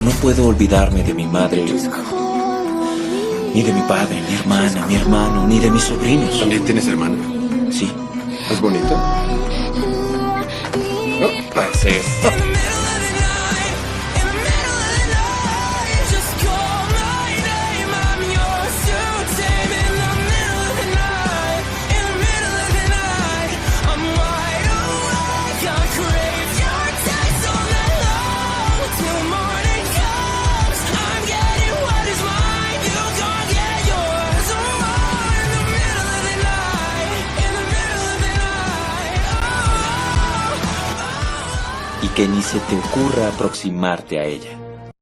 No puedo olvidarme de mi madre, ni de mi padre, mi hermana, mi hermano, ni de mis sobrinos. ¿También tienes hermano? Sí. ¿Es bonito? No, Sí. Y que ni se te ocurra aproximarte a ella.